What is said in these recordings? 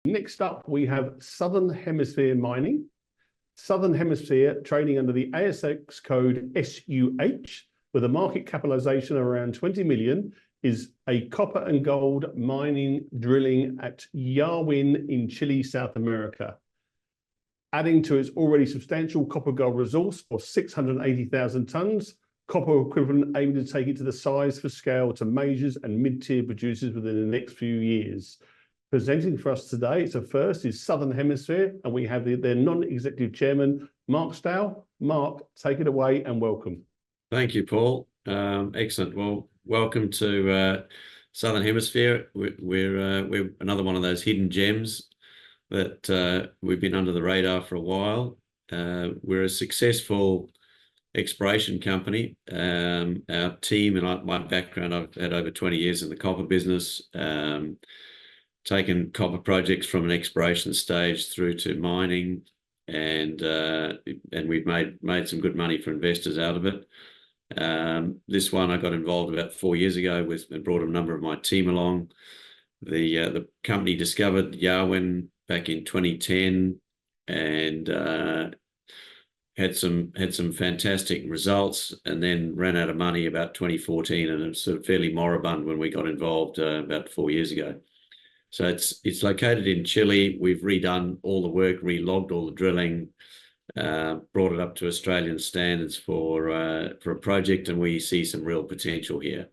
Next up, we have Southern Hemisphere Mining. Southern Hemisphere trading under the ASX code SUH with a market capitalization of around 20 million is a copper and gold mining drilling at Llahuin in Chile, South America. Adding to its already substantial copper gold resource of 680,000 tonnes, copper equivalent, aiming to take it to the size for scale to majors and mid-tier producers within the next few years. Presenting for us today, it's a first, is Southern Hemisphere, and we have their non-executive chairman, Mark Stowell. Mark, take it away and welcome. Thank you, Paul. Excellent. Well, welcome to Southern Hemisphere. We're another one of those hidden gems that we've been under the radar for a while. We're a successful exploration company. Our team and my background, I've had over 20 years in the copper business, taken copper projects from an exploration stage through to mining, and we've made some good money for investors out of it. This one I got involved about 4 years ago and brought a number of my team along. The company discovered Llahuin back in 2010 and had some fantastic results, and then ran out of money about 2014, and it was sort of fairly moribund when we got involved about 4 years ago. So it's located in Chile. We've redone all the work, re-logged all the drilling, brought it up to Australian standards for a project, and we see some real potential here.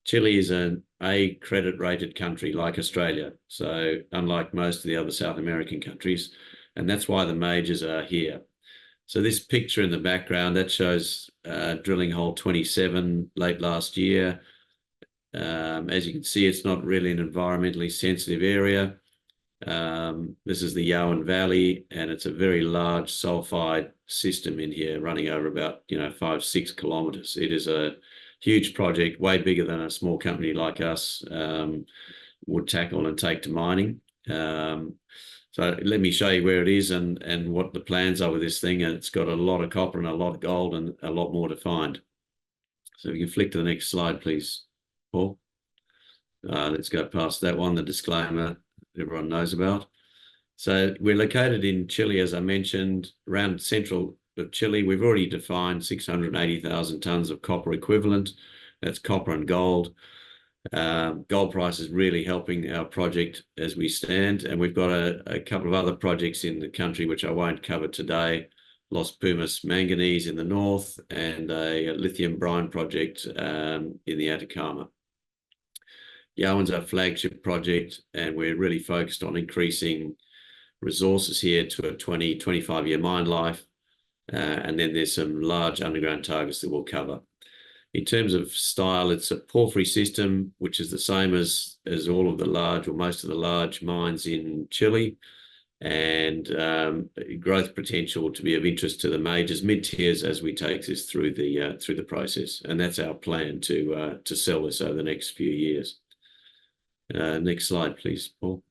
Chile is an A credit-rated country like Australia, so unlike most of the other South American countries, and that's why the majors are here. So this picture in the background, that shows drilling hole 27 late last year. As you can see, it's not really an environmentally sensitive area. This is the Llahuin Valley, and it's a very large sulfide system in here running over about 5-6 kilometers. It is a huge project, way bigger than a small company like us would tackle and take to mining. So let me show you where it is and what the plans are with this thing. And it's got a lot of copper and a lot of gold and a lot more to find. So if you can flick to the next slide, please, Paul. Let's go past that one, the disclaimer everyone knows about. So we're located in Chile, as I mentioned, around central of Chile. We've already defined 680,000 tonnes of copper equivalent. That's copper and gold. Gold price is really helping our project as we stand, and we've got a couple of other projects in the country which I won't cover today. Los Pumas Manganese in the north, and a lithium brine project in the Atacama. Llahuin's our flagship project, and we're really focused on increasing resources here to a 20-25 year mine life, and then there's some large underground targets that we'll cover. In terms of style, it's a porphyry system, which is the same as all of the large, or most of the large mines in Chile, and growth potential to be of interest to the majors, mid-tiers, as we take this through the process. And that's our plan to sell this over the next few years. Next slide, please, Paul.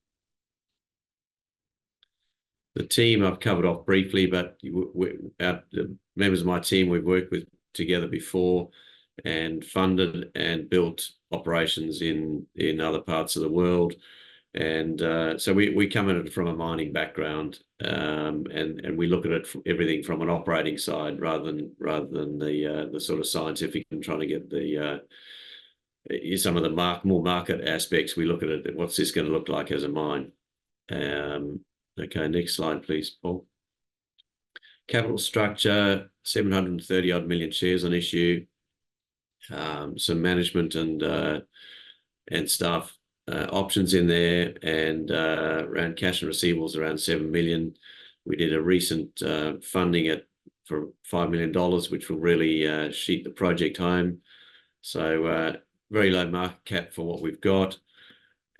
The team I've covered off briefly, but the members of my team we've worked with together before, and funded and built operations in other parts of the world. And so we come at it from a mining background, and we look at it from everything from an operating side rather than the sort of scientific and trying to get some of the more market aspects. We look at it, what's this going to look like as a mine? Okay, next slide, please, Paul. Capital structure, 730 odd million shares on issue. Some management and staff options in there, and around cash and receivables around 7 million. We did a recent funding for $5 million, which will really sheet the project home. So very low market cap for what we've got.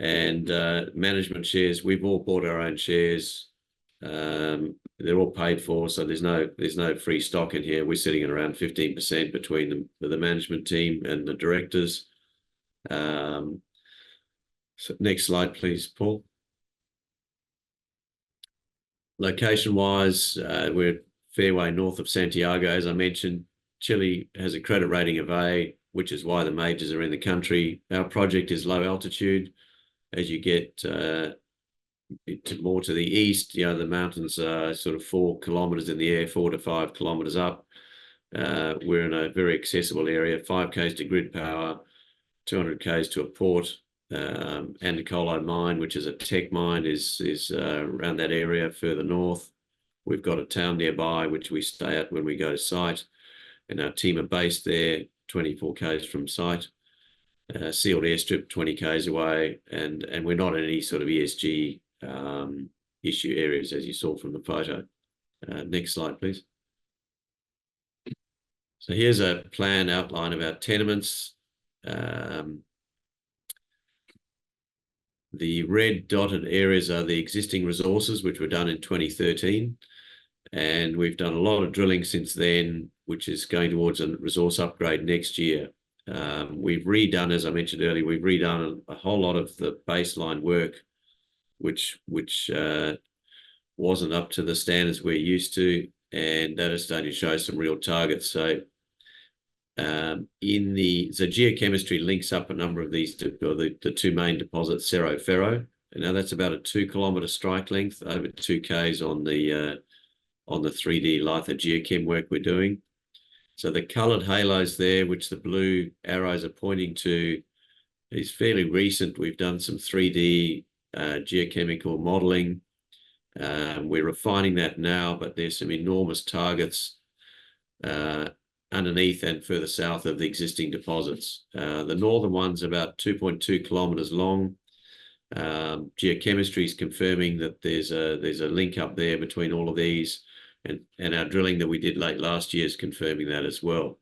And management shares, we've all bought our own shares. They're all paid for, so there's no free stock in here. We're sitting at around 15% between the management team and the directors. So next slide, please, Paul. Location-wise, we're fairway north of Santiago. As I mentioned, Chile has a credit rating of A, which is why the majors are in the country. Our project is low altitude. As you get more to the east, the mountains are sort of 4 kilometers in the air, 4 to 5 kilometers up. We're in a very accessible area, 5 k's to grid power, 200 k's to a port, and the Llahuin mine, which is a tech mine, is around that area further north. We've got a town nearby, which we stay at when we go to site, and our team are based there, 24 k's from site. Sealed airstrip 20 k's away, and we're not in any sort of ESG issue areas, as you saw from the photo. Next slide, please. So here's a plan outline of our tenements. The red dotted areas are the existing resources, which were done in 2013. And we've done a lot of drilling since then, which is going towards a resource upgrade next year. We've redone, as I mentioned earlier, we've redone a whole lot of the baseline work, which wasn't up to the standards we're used to, and that is starting to show some real targets. So geochemistry links up a number of these, the two main deposits, Cerro Ferro. And now that's about a 2 kilometer strike length, over 2 k's on the 3D lithogeochem work we're doing. So the coloured halos there, which the blue arrows are pointing to, is fairly recent. We've done some 3D geochemical modelling. We're refining that now, but there's some enormous targets underneath and further south of the existing deposits. The northern one's about 2.2 kilometres long. Geochemistry is confirming that there's a link up there between all of these. And our drilling that we did late last year is confirming that as well.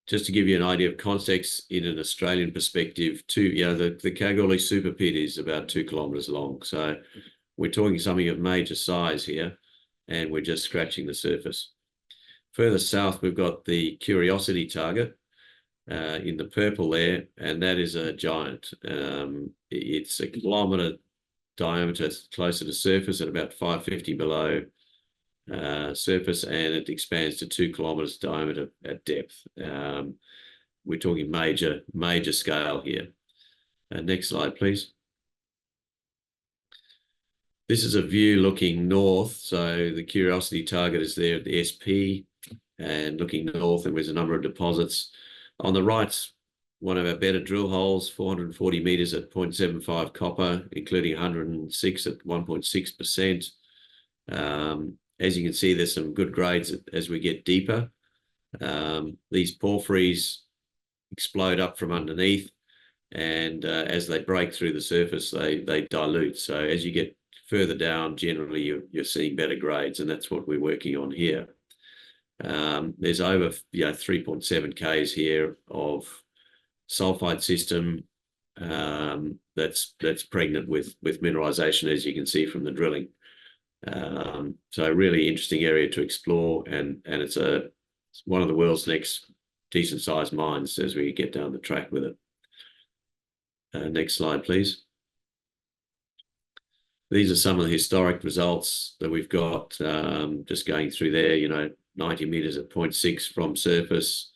Just to give you an idea of context in an Australian perspective, the Kalgoorlie Super Pit is about 2 kilometres long. So we're talking something of major size here, and we're just scratching the surface. Further south, we've got the Curiosity target in the purple there, and that is a giant. It's a kilometre diameter closer to surface at about 550 below surface, and it expands to 2 kilometers diameter at depth. We're talking major scale here. Next slide, please. This is a view looking north. So the Curiosity target is there at the SP, and looking north, and there's a number of deposits. On the right, one of our better drill holes, 440 meters at 0.75 copper, including 106 at 1.6%. As you can see, there's some good grades as we get deeper. These porphyries explode up from underneath, and as they break through the surface, they dilute. So as you get further down, generally you're seeing better grades, and that's what we're working on here. There's over 3.7 k's here of sulfide system that's pregnant with mineralization, as you can see from the drilling. So a really interesting area to explore, and it's one of the world's next decent sized mines as we get down the track with it. Next slide, please. These are some of the historic results that we've got, just going through there, 90 meters at 0.6 from surface,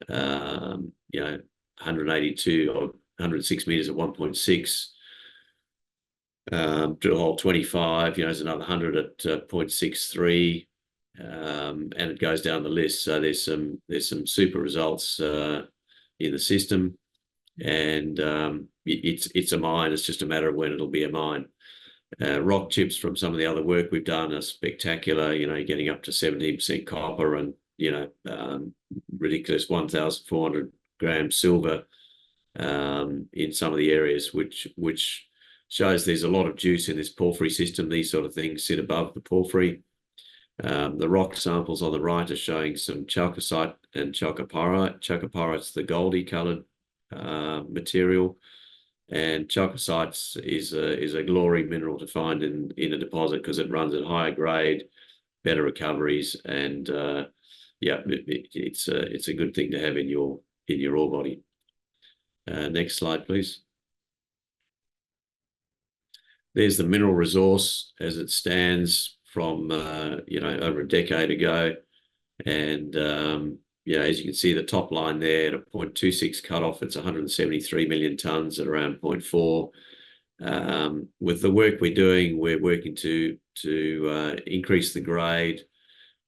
182 or 106 meters at 1.6. Drill hole 25, is another 100 at 0.63, and it goes down the list. So there's some super results in the system, and it's a mine. It's just a matter of when it'll be a mine. Rock chips from some of the other work we've done are spectacular. Getting up to 17% copper, and ridiculous 1,400 grams silver in some of the areas, which shows there's a lot of juice in this porphyry system. These sort of things sit above the porphyry. The rock samples on the right are showing some chalcocite and chalcopyrite. Chalcopyrite's the goldy coloured material, and chalcocite is a glory mineral to find in a deposit because it runs at higher grade, better recoveries, and it's a good thing to have in your ore body. Next slide, please. There's the mineral resource as it stands from over a decade ago, and as you can see, the top line there at a 0.26 cutoff, it's 173 million tonnes at around 0.4. With the work we're doing, we're working to increase the grade,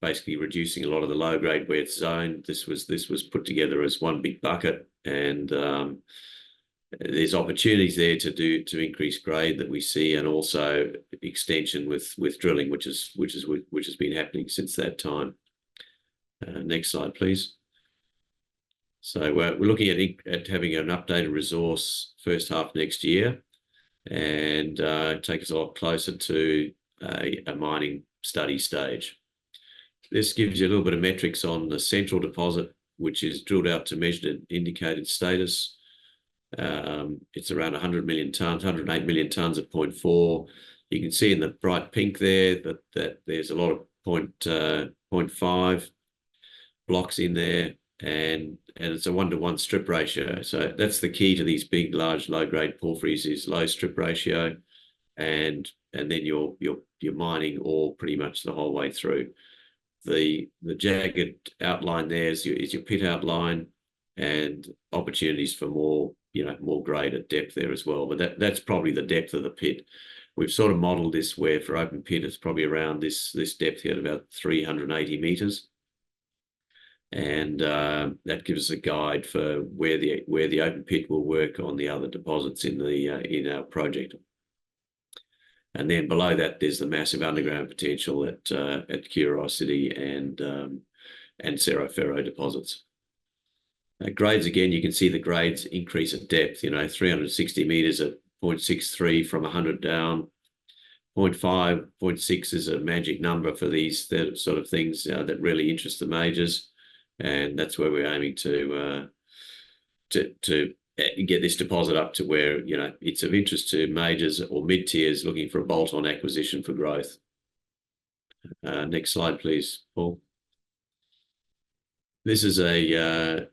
basically reducing a lot of the low grade where it's zoned. This was put together as one big bucket, and there's opportunities there to increase grade that we see, and also extension with drilling, which has been happening since that time. Next slide, please. So we're looking at having an updated resource first half next year, and take us a lot closer to a mining study stage. This gives you a little bit of metrics on the central deposit, which is drilled out to measured and indicated status. It's around 100 million tonnes, 108 million tonnes at 0.4. You can see in the bright pink there that there's a lot of 0.5 blocks in there, and it's a 1-to-1 strip ratio. So that's the key to these big, large, low-grade porphyries is low strip ratio, and then you're mining ore pretty much the whole way through. The jagged outline there is your pit outline, and opportunities for more grade at depth there as well. But that's probably the depth of the pit. We've sort of modelled this where for open pit it's probably around this depth here at about 380 metres. And that gives us a guide for where the open pit will work on the other deposits in our project. And then below that, there's the massive underground potential at Curiosity and Cerro Ferro deposits. Grades, again, you can see the grades increase at depth. 360 metres at 0.63 from 100 down. 0.5, 0.6 is a magic number for these sort of things that really interest the majors. And that's where we're aiming to get this deposit up to where it's of interest to majors or mid-tiers looking for a bolt-on acquisition for growth. Next slide, please, Paul. This is a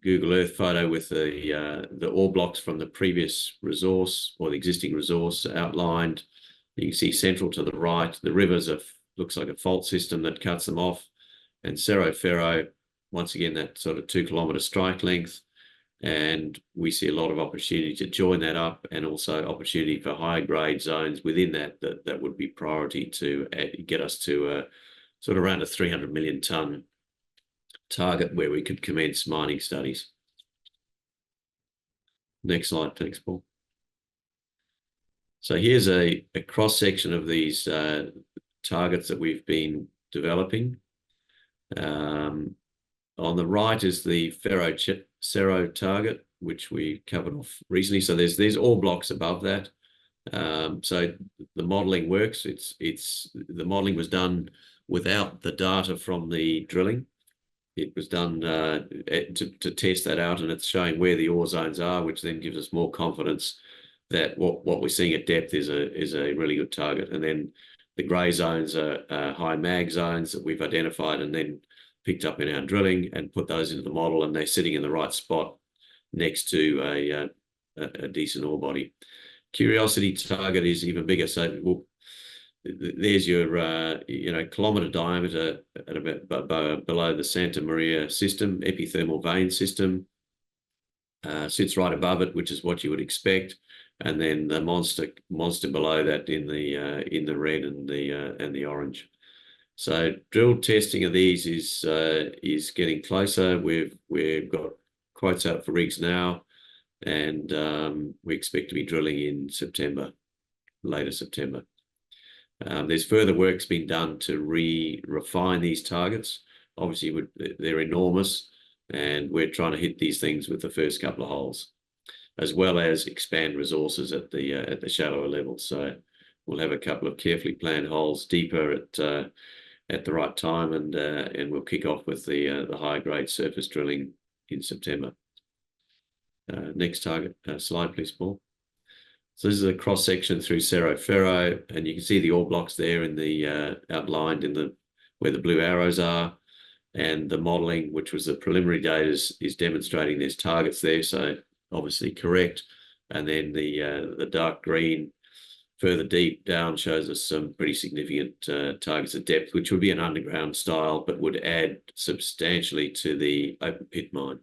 Google Earth photo with the ore blocks from the previous resource or the existing resource outlined. You can see central to the right, the rivers looks like a fault system that cuts them off, and Cerro Ferro, once again, that sort of 2-kilometre strike length. And we see a lot of opportunity to join that up, and also opportunity for higher grade zones within that would be priority to get us to sort of around a 300 million tonne target where we could commence mining studies. Next slide, thanks, Paul. So here's a cross-section of these targets that we've been developing. On the right is the Cerro target, which we covered off recently. So there's ore blocks above that. So the modelling works. The modelling was done without the data from the drilling. It was done to test that out, and it's showing where the ore zones are, which then gives us more confidence that what we're seeing at depth is a really good target. And then the grey zones are high mag zones that we've identified and then picked up in our drilling and put those into the model, and they're sitting in the right spot next to a decent ore body. Curiosity target is even bigger. So there's your kilometre diameter at about below the Santa Maria system, epithermal vein system. Sits right above it, which is what you would expect, and then the monster below that in the red and the orange. So drill testing of these is getting closer. We've got quotes out for rigs now, and we expect to be drilling in September, later September. There's further work's been done to refine these targets. Obviously, they're enormous, and we're trying to hit these things with the first couple of holes, as well as expand resources at the shallower level. So we'll have a couple of carefully planned holes deeper at the right time, and we'll kick off with the higher grade surface drilling in September. Next target slide, please, Paul. So this is a cross section through Cerro Ferro, and you can see the ore blocks there in the outlined in where the blue arrows are, and the modelling, which was the preliminary data, is demonstrating there's targets there, so obviously correct. And then the dark green further deep down shows us some pretty significant targets of depth, which would be an underground style, but would add substantially to the open pit mine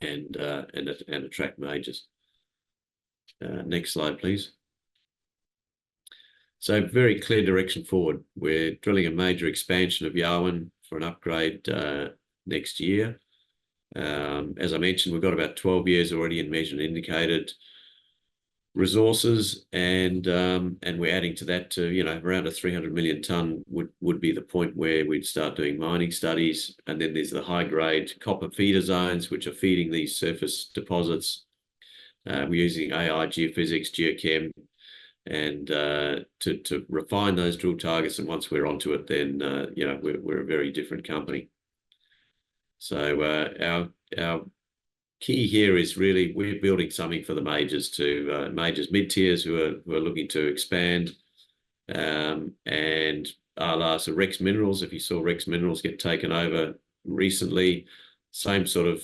and attract majors. Next slide, please. So very clear direction forward. We're drilling a major expansion of Llahuin for an upgrade next year. As I mentioned, we've got about 12 years already in measured and indicated resources, and we're adding to that to, you know, around a 300 million tonne would be the point where we'd start doing mining studies. And then there's the high grade copper feeder zones, which are feeding these surface deposits. We're using AI, geophysics, geochem, and to refine those drill targets. And once we're onto it, then you know, we're a very different company. So our key here is really we're building something for the majors, to majors, mid-tiers who are looking to expand, and a la so Rex Minerals. If you saw Rex Minerals get taken over recently, same sort of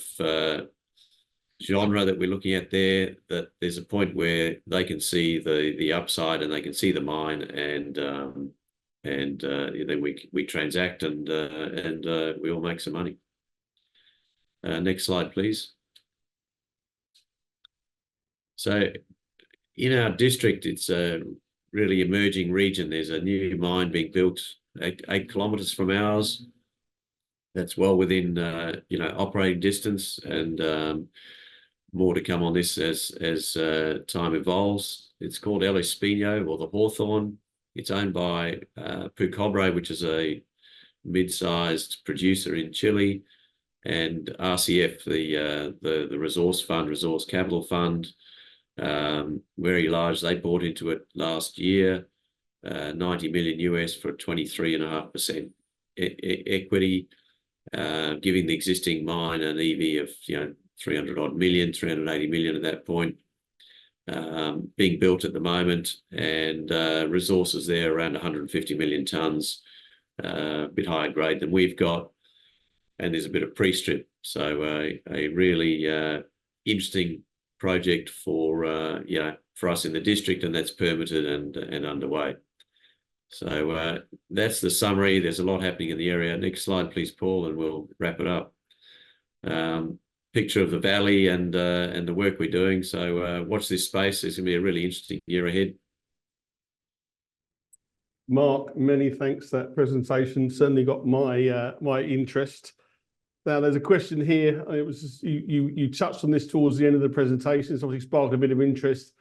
genre that we're looking at there, that there's a point where they can see the upside and they can see the mine, and then we transact, and we all make some money. Next slide, please. So in our district, it's a really emerging region. There's a new mine being built 8 kilometres from ours. That's well within you know, operating distance, and more to come on this as time evolves. It's called El Espino, or the Hawthorn. It's owned by CuEq, which is a mid-sized producer in Chile, and RCF, the resource fund, resource capital fund, very large. They bought into it last year, 90 million US for 23.5% equity, giving the existing mine an EV of, you know, 300 odd million, 380 million at that point, being built at the moment, and resources there around 150 million tonnes, a bit higher grade than we've got, and there's a bit of pre-strip. So a really interesting project for you know, for us in the district, and that's permitted and underway. So that's the summary. There's a lot happening in the area. Next slide, please, Paul, and we'll wrap it up. Picture of the valley and the work we're doing. So watch this space. It's going to be a really interesting year ahead. Mark, many thanks for that presentation. Certainly got my my interest. Now, there's a question here. It was just, you touched on this towards the end of the presentation. It's obviously sparked a bit of interest.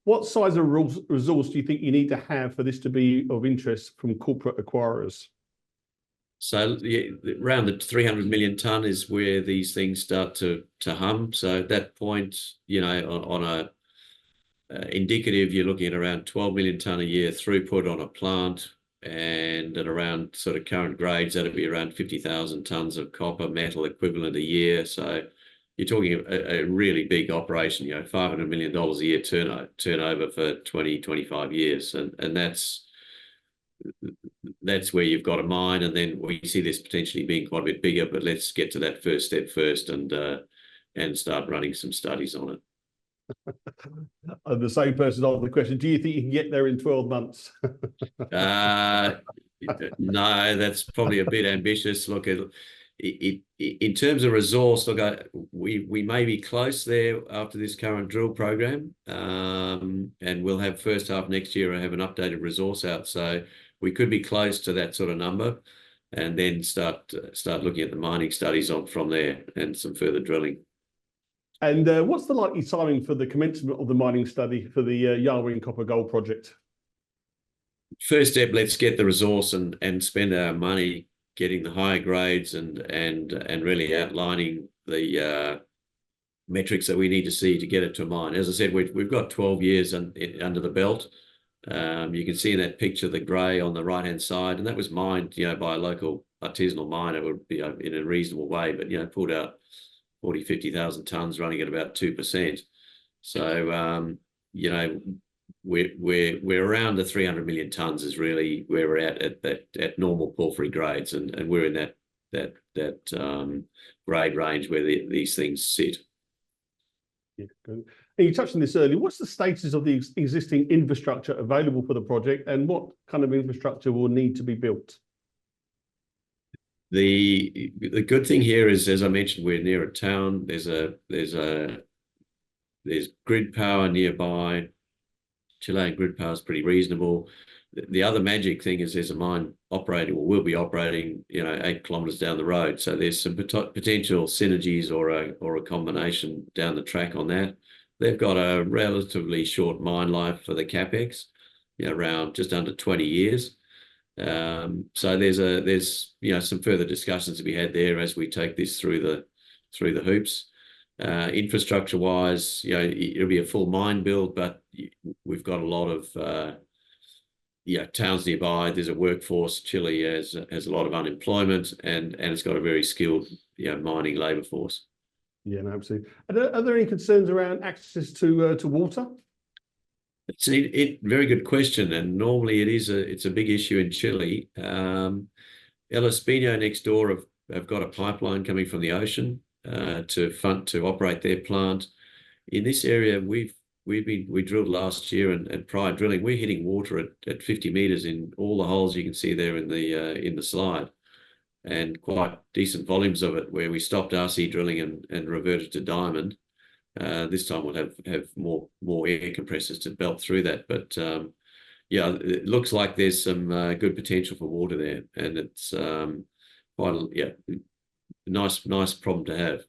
What size of resource do you think you need to have for this to be of interest from corporate acquirers? So yeah, around the 300 million tonne is where these things start to hum. So at that point, you know, on a indicative, you're looking at around 12 million tonne a year throughput on a plant, and at around sort of current grades, that'd be around 50,000 tonnes of copper metal equivalent a year. So you're talking a really big operation, you know, $500 million a year turnover for 20, 25 years. And that's where you've got a mine. And then we see this potentially being quite a bit bigger, but let's get to that first step first, and start running some studies on it. The same person asked the question, do you think you can get there in 12 months? No, that's probably a bit ambitious. Look, in terms of resource, look, we may be close there after this current drill program, and we'll have first half next year, I have an updated resource out, so we could be close to that sort of number, and then start looking at the mining studies on from there, and some further drilling. And what's the likely timing for the commencement of the mining study for the Llahuin copper gold project? First step, let's get the resource and spend our money getting the higher grades and really outlining the metrics that we need to see to get it to a mine. As I said, we've got 12 years under the belt. You can see in that picture the grey on the right-hand side, and that was mined, you know, by a local artisanal miner. It would be in a reasonable way, but, you know, pulled out 40, 50,000 tonnes running at about 2%. So, you know, we're around the 300 million tonnes is really where we're at normal porphyry grades, and we're in that grade range where these things sit. Yeah, good. And you touched on this earlier. What's the status of the existing infrastructure available for the project, and what kind of infrastructure will need to be built? The good thing here is, as I mentioned, we're near a town. There's grid power nearby. Chilean grid power is pretty reasonable. The other magic thing is there's a mine operating, or will be operating, 8 kilometres down the road. So there's some potential synergies or a combination down the track on that. They've got a relatively short mine life for the CapEx, around just under 20 years. So there's some further discussions to be had there as we take this through the hoops. Infrastructure wise, it'll be a full mine build, but we've got a lot of towns nearby. There's a workforce. Chile has a lot of unemployment, and it's got a very skilled mining labour force. Yeah, no, absolutely. Are there any concerns around access to water? It's a very good question, and normally it's a big issue in Chile. El Espino next door have got a pipeline coming from the ocean to operate their plant. In this area, we drilled last year, and prior drilling, we're hitting water at 50 meters in all the holes you can see there in the slide, and quite decent volumes of it. Where we stopped RC drilling and reverted to diamond. This time we'll have more air compressors to belt through that, but it looks like there's some good potential for water there, and it's quite a nice problem to have.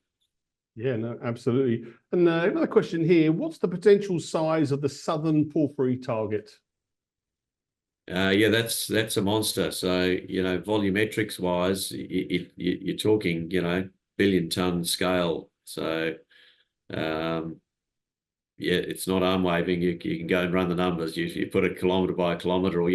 Yeah, no, absolutely. And another question here: what's the potential size of the southern porphyry target? That's a monster. So volumetrics wise, you're talking billion-ton scale. So. It's not arm waving. You can go and run the numbers. You put it kilometre by kilometre, or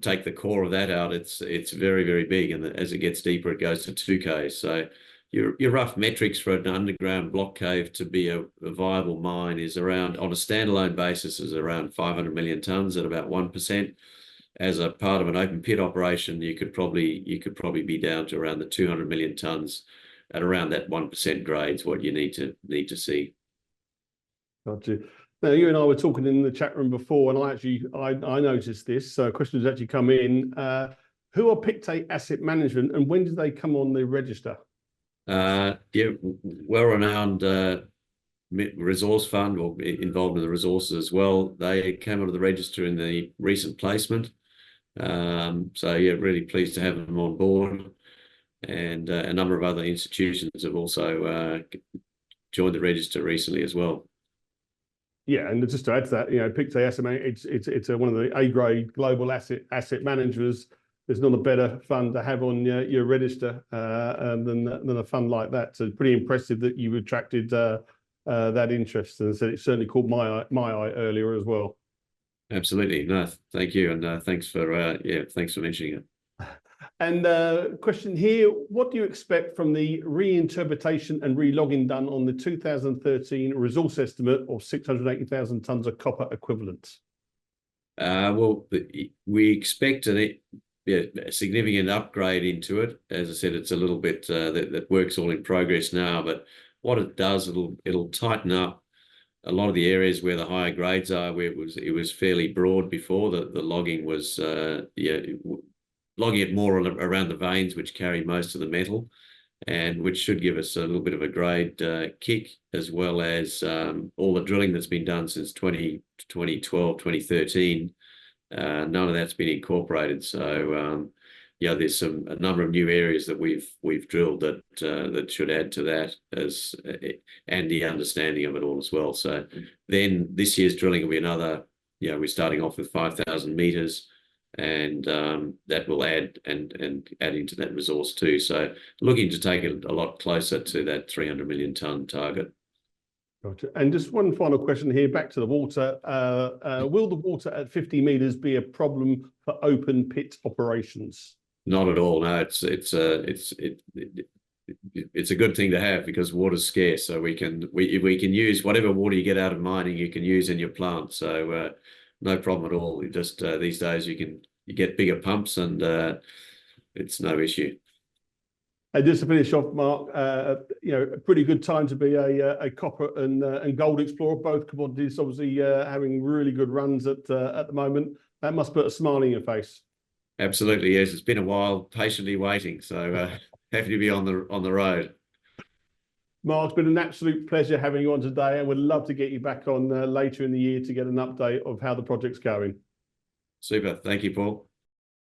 take the core of that out. It's very, very big, and as it gets deeper, it goes to 2K. So your rough metrics for an underground block cave to be a viable mine is around, on a standalone basis, is around 500 million tonnes at about 1%. As a part of an open pit operation, you could probably be down to around the 200 million tonnes. At around that 1% grades, what you need to see. Gotcha. Now, you and I were talking in the chat room before, and I noticed this. So, questions actually come in. Who are Pictet Asset Management, and when did they come on the register? Well-renowned resource fund, or involved in the resources as well. They came onto the register in the recent placement. Really pleased to have them on board. And a number of other institutions have also joined the register recently as well. Yeah, and just to add to that, Pictet Asset Management, it's one of the A-grade global asset managers. There's not a better fund to have on your register than a fund like that. So pretty impressive that you attracted that interest, and so it certainly caught my eye earlier as well. Absolutely, no, thank you, and thanks for mentioning it. And question here: what do you expect from the reinterpretation and relogging done on the 2013 resource estimate of 680,000 tonnes of copper equivalent? We expect a significant upgrade into it. As I said, it's a little bit that work's all in progress now, but what it does, it'll tighten up a lot of the areas where the higher grades are, where it was fairly broad before. The logging was logging it more around the veins, which carry most of the metal, and which should give us a little bit of a grade kick, as well as all the drilling that's been done since 2012, 2013. None of that's been incorporated. So there's a number of new areas that we've drilled that should add to that, and the understanding of it all as well. So then this year's drilling will be another. We're starting off with 5,000 meters. And that will add into that resource too. So looking to take it a lot closer to that 300 million tonne target. Gotcha. And just one final question here, back to the water. Will the water at 50 meters be a problem for open pit operations? Not at all. No, it's a good thing to have, because water's scarce. So we can use whatever water you get out of mining, you can use in your plant. So no problem at all. Just these days you get bigger pumps, and it's no issue. And just to finish off, Mark, a pretty good time to be a copper and gold explorer. Both commodities obviously having really good runs at the moment. That must put a smile on your face. Absolutely, yes. It's been a while, patiently waiting. So happy to be on the road. Mark, it's been an absolute pleasure having you on today, and we'd love to get you back on later in the year to get an update of how the project's going. Super. Thank you, Paul.